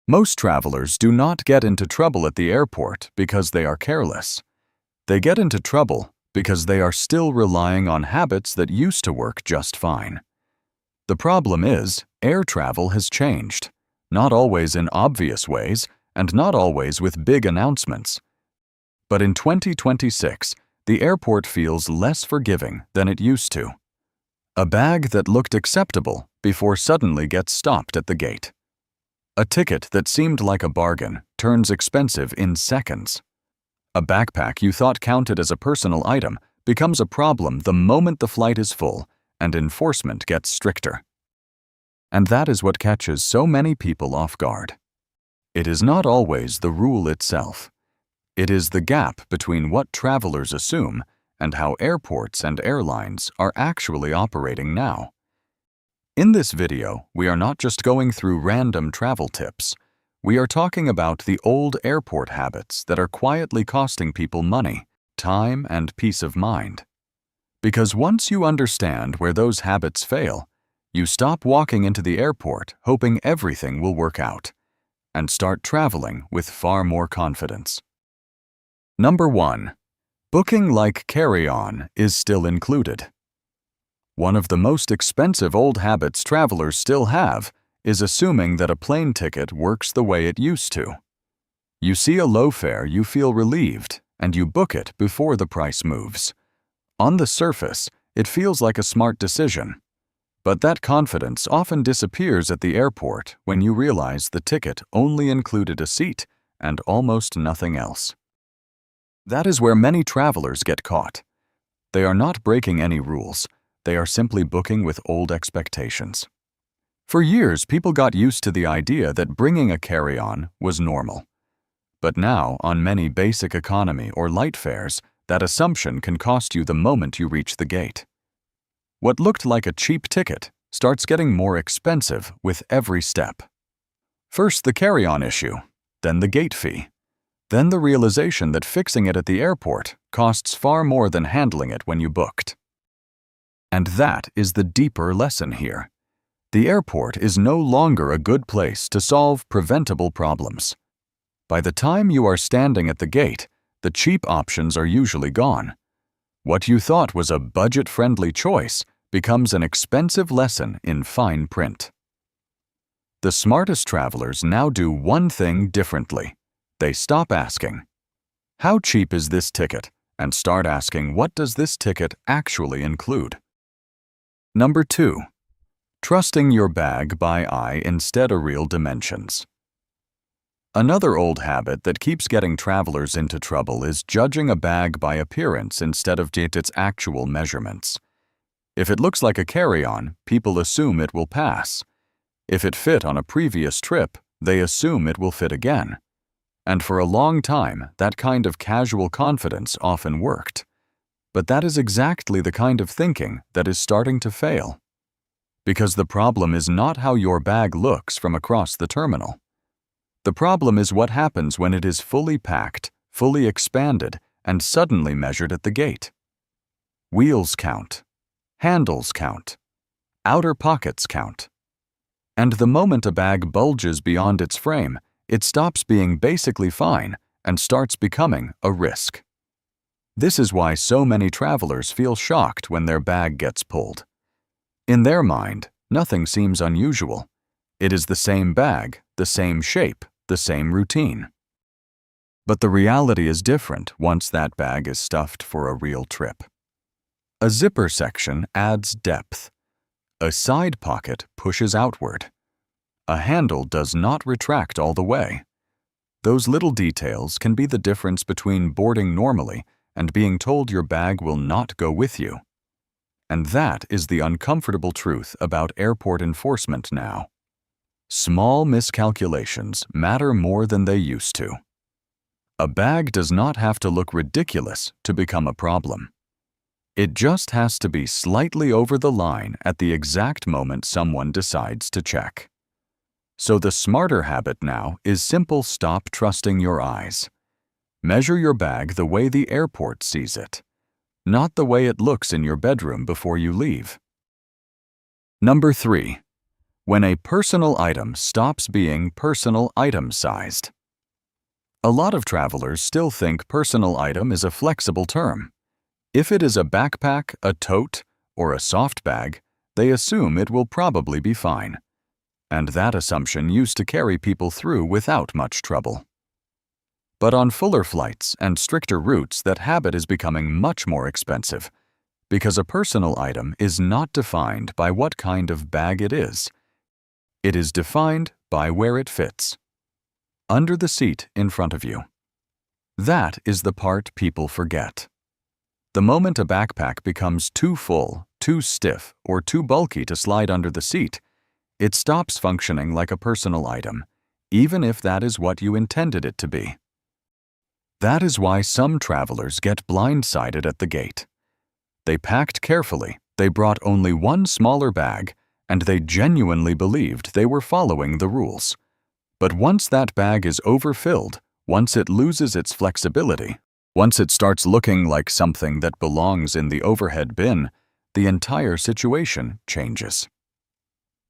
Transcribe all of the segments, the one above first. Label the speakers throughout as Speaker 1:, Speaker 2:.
Speaker 1: Most travelers do not get into trouble at the airport because they are careless. They get into trouble because they are still relying on habits that used to work just fine. The problem is, air travel has changed, not always in obvious ways and not always with big announcements. But in 2026, the airport feels less forgiving than it used to. A bag that looked acceptable before suddenly gets stopped at the gate. A ticket that seemed like a bargain turns expensive in seconds. A backpack you thought counted as a personal item becomes a problem the moment the flight is full and enforcement gets stricter. And that is what catches so many people off guard. It is not always the rule itself. It is the gap between what travelers assume and how airports and airlines are actually operating now. In this video, we are not just going through random travel tips. We are talking about the old airport habits that are quietly costing people money, time, and peace of mind. Because once you understand where those habits fail, you stop walking into the airport hoping everything will work out, and start traveling with far more confidence. Number 1. Booking like carry-on is still included. One of the most expensive old habits travelers still have is assuming that a plane ticket works the way it used to. You see a low fare, you feel relieved, and you book it before the price moves. On the surface, it feels like a smart decision. But that confidence often disappears at the airport when you realize the ticket only included a seat and almost nothing else. That is where many travelers get caught. They are not breaking any rules. They are simply booking with old expectations. For years, people got used to the idea that bringing a carry-on was normal. But now, on many basic economy or light fares, that assumption can cost you the moment you reach the gate. What looked like a cheap ticket starts getting more expensive with every step. First the carry-on issue, then the gate fee, then the realization that fixing it at the airport costs far more than handling it when you booked. And that is the deeper lesson here. The airport is no longer a good place to solve preventable problems. By the time you are standing at the gate, the cheap options are usually gone. What you thought was a budget-friendly choice becomes an expensive lesson in fine print. The smartest travelers now do one thing differently. They stop asking, "How cheap is this ticket?" and start asking, "What does this ticket actually include?" Number 2. Trusting your bag by eye instead of real dimensions. Another old habit that keeps getting travelers into trouble is judging a bag by appearance instead of its actual measurements. If it looks like a carry-on, people assume it will pass. If it fit on a previous trip, they assume it will fit again. And for a long time, that kind of casual confidence often worked. But that is exactly the kind of thinking that is starting to fail. Because the problem is not how your bag looks from across the terminal. The problem is what happens when it is fully packed, fully expanded, and suddenly measured at the gate. Wheels count. Handles count. Outer pockets count. And the moment a bag bulges beyond its frame, it stops being basically fine and starts becoming a risk. This is why so many travelers feel shocked when their bag gets pulled. In their mind, nothing seems unusual. It is the same bag, the same shape, the same routine. But the reality is different once that bag is stuffed for a real trip. A zipper section adds depth. A side pocket pushes outward. A handle does not retract all the way. Those little details can be the difference between boarding normally and being told your bag will not go with you. And that is the uncomfortable truth about airport enforcement now. Small miscalculations matter more than they used to. A bag does not have to look ridiculous to become a problem. It just has to be slightly over the line at the exact moment someone decides to check. So the smarter habit now is simple: stop trusting your eyes. Measure your bag the way the airport sees it, not the way it looks in your bedroom before you leave. Number 3. When a personal item stops being personal item-sized. A lot of travelers still think personal item is a flexible term. If it is a backpack, a tote, or a soft bag, they assume it will probably be fine. And that assumption used to carry people through without much trouble. But on fuller flights and stricter routes, that habit is becoming much more expensive, because a personal item is not defined by what kind of bag it is. It is defined by where it fits. Under the seat in front of you. That is the part people forget. The moment a backpack becomes too full, too stiff, or too bulky to slide under the seat, it stops functioning like a personal item, even if that is what you intended it to be. That is why some travelers get blindsided at the gate. They packed carefully, they brought only one smaller bag, and they genuinely believed they were following the rules. But once that bag is overfilled, once it loses its flexibility, once it starts looking like something that belongs in the overhead bin, the entire situation changes.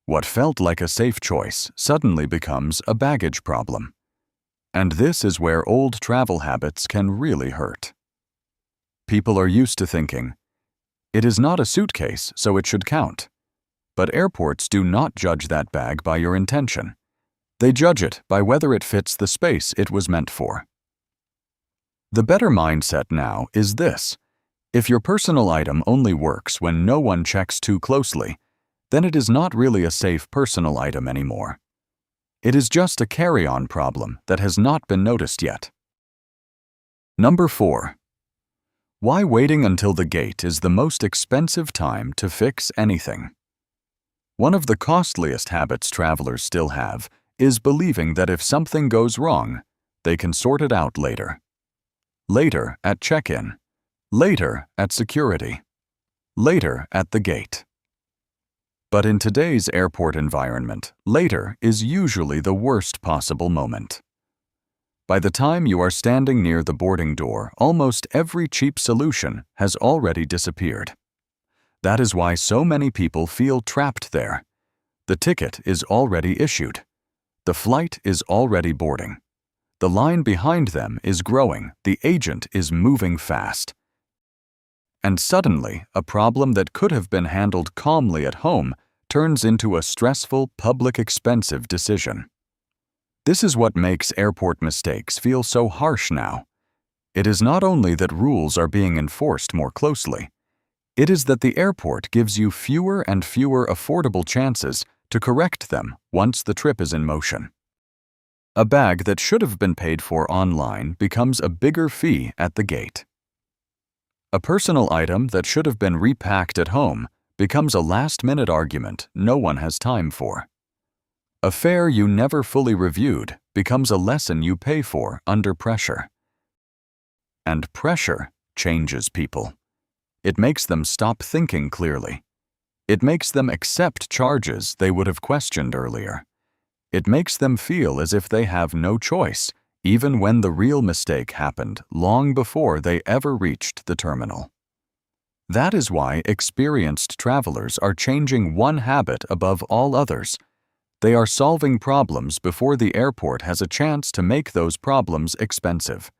Speaker 1: What felt like a safe choice suddenly becomes a baggage problem. And this is where old travel habits can really hurt. People are used to thinking, it is not a suitcase, so it should count. But airports do not judge that bag by your intention. They judge it by whether it fits the space it was meant for. The better mindset now is this: if your personal item only works when no one checks too closely, then it is not really a safe personal item anymore. It is just a carry-on problem that has not been noticed yet. Number 4. Why waiting until the gate is the most expensive time to fix anything. One of the costliest habits travelers still have is believing that if something goes wrong, they can sort it out later. Later at check-in, later at security, later at the gate. But in today's airport environment, later is usually the worst possible moment. By the time you are standing near the boarding door, almost every cheap solution has already disappeared. That is why so many people feel trapped there. The ticket is already issued. The flight is already boarding. The line behind them is growing, the agent is moving fast. And suddenly, a problem that could have been handled calmly at home turns into a stressful, public, expensive decision. This is what makes airport mistakes feel so harsh now. It is not only that rules are being enforced more closely, it is that the airport gives you fewer and fewer affordable chances to correct them once the trip is in motion. A bag that should have been paid for online becomes a bigger fee at the gate. A personal item that should have been repacked at home becomes a last-minute argument no one has time for. A fare you never fully reviewed becomes a lesson you pay for under pressure. And pressure changes people. It makes them stop thinking clearly. It makes them accept charges they would have questioned earlier. It makes them feel as if they have no choice, even when the real mistake happened long before they ever reached the terminal. That is why experienced travelers are changing one habit above all others. They are solving problems before the airport has a chance to make those problems expensive.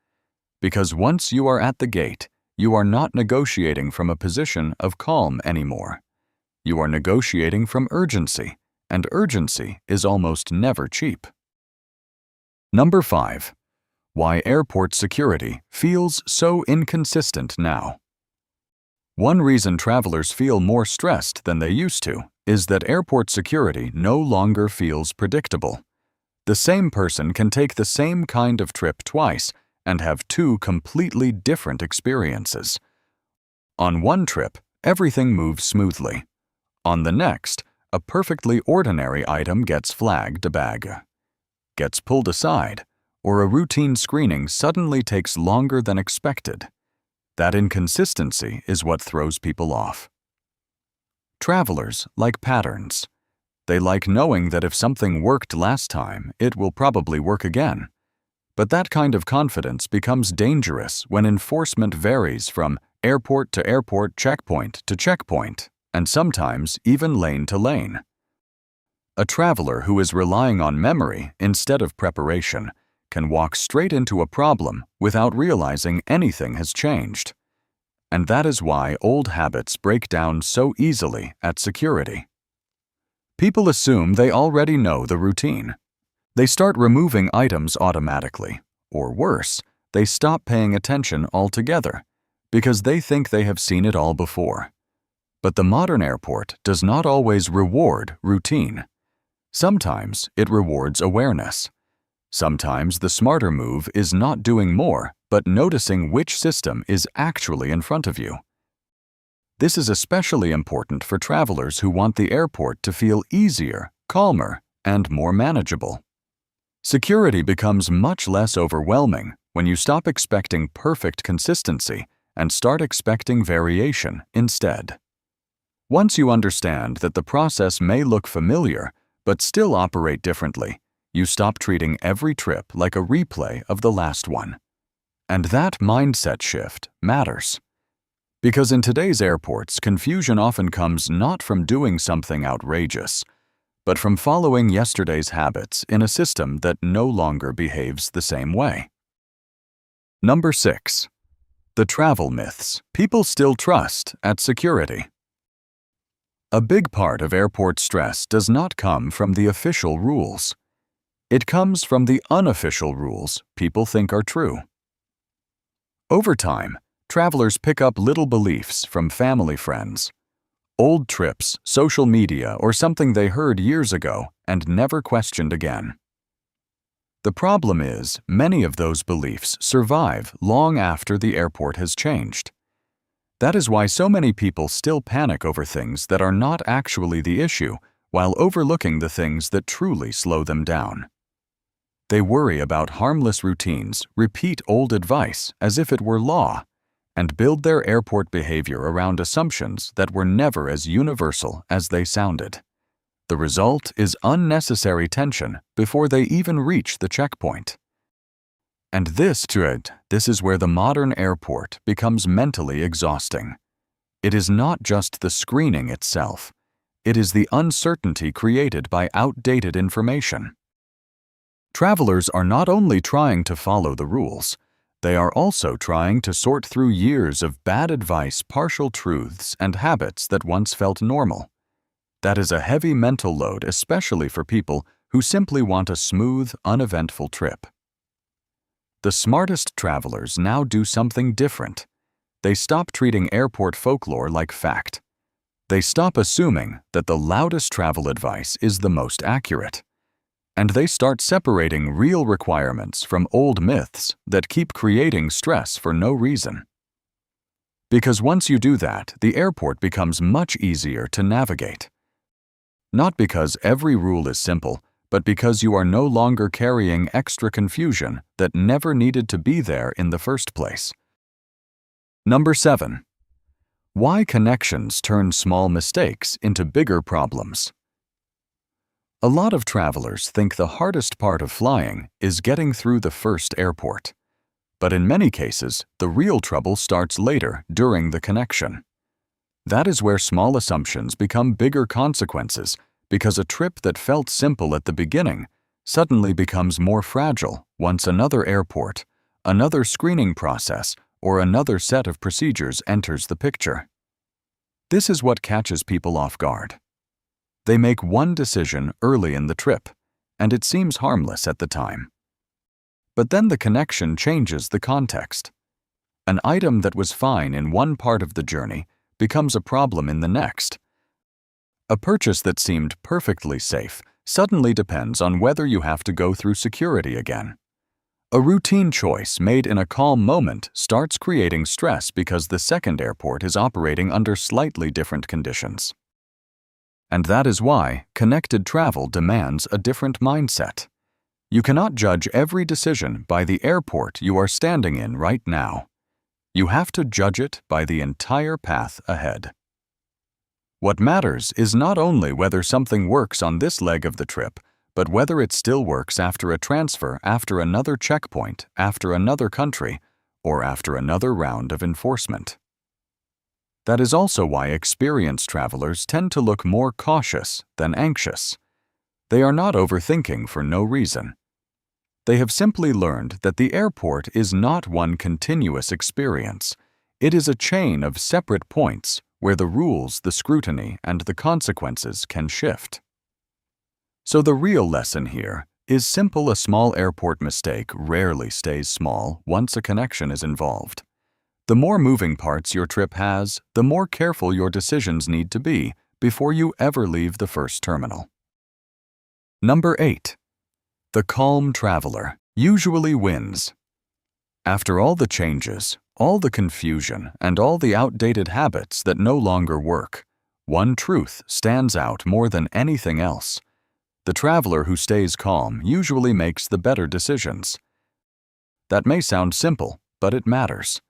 Speaker 1: Because once you are at the gate, you are not negotiating from a position of calm anymore. You are negotiating from urgency, and urgency is almost never cheap. Number 5. Why airport security feels so inconsistent now. One reason travelers feel more stressed than they used to is that airport security no longer feels predictable. The same person can take the same kind of trip twice and have two completely different experiences. On one trip, everything moves smoothly. On the next, a perfectly ordinary item gets flagged a bag, gets pulled aside, or a routine screening suddenly takes longer than expected. That inconsistency is what throws people off. Travelers like patterns. They like knowing that if something worked last time, it will probably work again. But that kind of confidence becomes dangerous when enforcement varies from airport to airport, checkpoint to checkpoint, and sometimes even lane to lane. A traveler who is relying on memory instead of preparation can walk straight into a problem without realizing anything has changed. And that is why old habits break down so easily at security. People assume they already know the routine. They start removing items automatically, or worse, they stop paying attention altogether because they think they have seen it all before. But the modern airport does not always reward routine. Sometimes it rewards awareness. Sometimes the smarter move is not doing more, but noticing which system is actually in front of you. This is especially important for travelers who want the airport to feel easier, calmer, and more manageable. Security becomes much less overwhelming when you stop expecting perfect consistency and start expecting variation instead. Once you understand that the process may look familiar but still operate differently, you stop treating every trip like a replay of the last one. And that mindset shift matters. Because in today's airports, confusion often comes not from doing something outrageous, but from following yesterday's habits in a system that no longer behaves the same way. Number 6. The travel myths people still trust at security. A big part of airport stress does not come from the official rules. It comes from the unofficial rules people think are true. Over time, travelers pick up little beliefs from family friends, old trips, social media, or something they heard years ago and never questioned again. The problem is, many of those beliefs survive long after the airport has changed. That is why so many people still panic over things that are not actually the issue, while overlooking the things that truly slow them down. They worry about harmless routines, repeat old advice as if it were law, and build their airport behavior around assumptions that were never as universal as they sounded. The result is unnecessary tension before they even reach the checkpoint. And this is where the modern airport becomes mentally exhausting. It is not just the screening itself. It is the uncertainty created by outdated information. Travelers are not only trying to follow the rules, they are also trying to sort through years of bad advice, partial truths, and habits that once felt normal. That is a heavy mental load, especially for people who simply want a smooth, uneventful trip. The smartest travelers now do something different. They stop treating airport folklore like fact. They stop assuming that the loudest travel advice is the most accurate. And they start separating real requirements from old myths that keep creating stress for no reason. Because once you do that, the airport becomes much easier to navigate. Not because every rule is simple, but because you are no longer carrying extra confusion that never needed to be there in the first place. Number 7. Why connections turn small mistakes into bigger problems. A lot of travelers think the hardest part of flying is getting through the first airport. But in many cases, the real trouble starts later, during the connection. That is where small assumptions become bigger consequences, because a trip that felt simple at the beginning suddenly becomes more fragile once another airport, another screening process, or another set of procedures enters the picture. This is what catches people off guard. They make one decision early in the trip, and it seems harmless at the time. But then the connection changes the context. An item that was fine in one part of the journey becomes a problem in the next. A purchase that seemed perfectly safe suddenly depends on whether you have to go through security again. A routine choice made in a calm moment starts creating stress because the second airport is operating under slightly different conditions. And that is why connected travel demands a different mindset. You cannot judge every decision by the airport you are standing in right now. You have to judge it by the entire path ahead. What matters is not only whether something works on this leg of the trip, but whether it still works after a transfer, after another checkpoint, after another country, or after another round of enforcement. That is also why experienced travelers tend to look more cautious than anxious. They are not overthinking for no reason. They have simply learned that the airport is not one continuous experience. It is a chain of separate points where the rules, the scrutiny, and the consequences can shift. So the real lesson here is simple: a small airport mistake rarely stays small once a connection is involved. The more moving parts your trip has, the more careful your decisions need to be before you ever leave the first terminal. Number 8. The calm traveler usually wins. After all the changes, all the confusion, and all the outdated habits that no longer work, one truth stands out more than anything else. The traveler who stays calm usually makes the better decisions. That may sound simple, but it matters.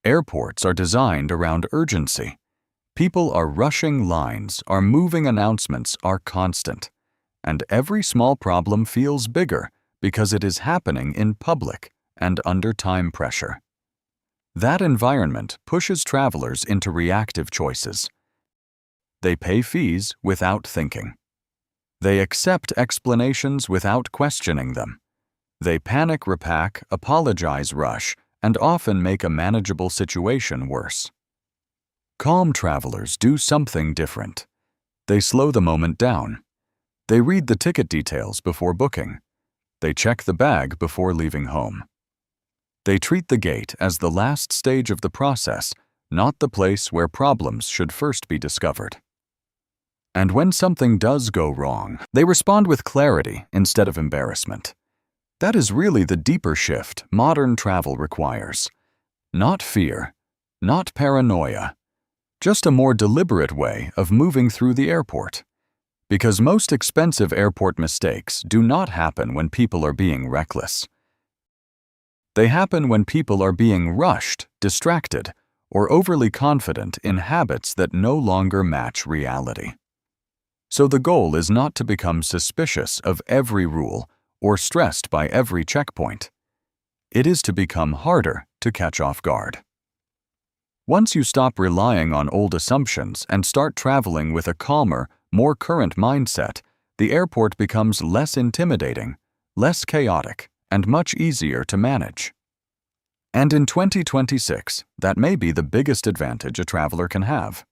Speaker 1: Airports are designed around urgency. People are rushing lines, our moving announcements are constant, and every small problem feels bigger because it is happening in public and under time pressure. That environment pushes travelers into reactive choices. They pay fees without thinking. They accept explanations without questioning them. They panic, repack, apologize, rush, and often make a manageable situation worse. Calm travelers do something different. They slow the moment down. They read the ticket details before booking. They check the bag before leaving home. They treat the gate as the last stage of the process, not the place where problems should first be discovered. And when something does go wrong, they respond with clarity instead of embarrassment. That is really the deeper shift modern travel requires. Not fear, not paranoia, just a more deliberate way of moving through the airport. Because most expensive airport mistakes do not happen when people are being reckless. They happen when people are being rushed, distracted, or overly confident in habits that no longer match reality. So the goal is not to become suspicious of every rule or stressed by every checkpoint. It is to become harder to catch off guard. Once you stop relying on old assumptions and start traveling with a calmer, more current mindset, the airport becomes less intimidating, less chaotic, and much easier to manage. And in 2026, that may be the biggest advantage a traveler can have.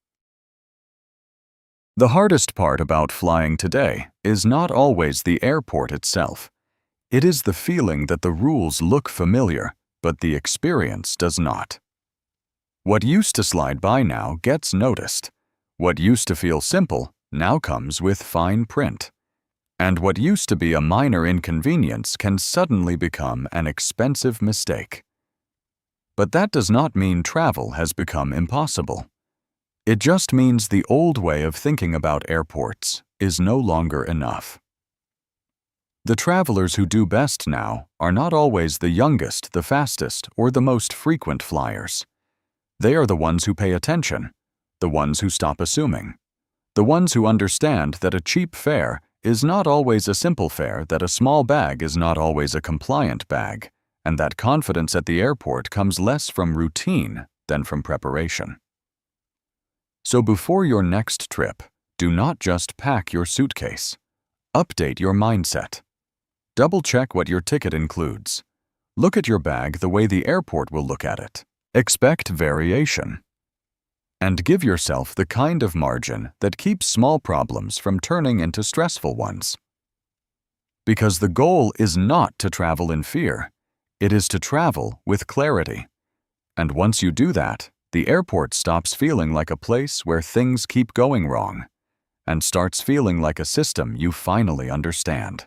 Speaker 1: The hardest part about flying today is not always the airport itself. It is the feeling that the rules look familiar, but the experience does not. What used to slide by now gets noticed. What used to feel simple now comes with fine print. And what used to be a minor inconvenience can suddenly become an expensive mistake. But that does not mean travel has become impossible. It just means the old way of thinking about airports is no longer enough. The travelers who do best now are not always the youngest, the fastest, or the most frequent flyers. They are the ones who pay attention, the ones who stop assuming, the ones who understand that a cheap fare is not always a simple fare, that a small bag is not always a compliant bag, and that confidence at the airport comes less from routine than from preparation. So before your next trip, do not just pack your suitcase. Update your mindset. Double-check what your ticket includes. Look at your bag the way the airport will look at it. Expect variation. And give yourself the kind of margin that keeps small problems from turning into stressful ones. Because the goal is not to travel in fear. It is to travel with clarity. And once you do that, the airport stops feeling like a place where things keep going wrong and starts feeling like a system you finally understand.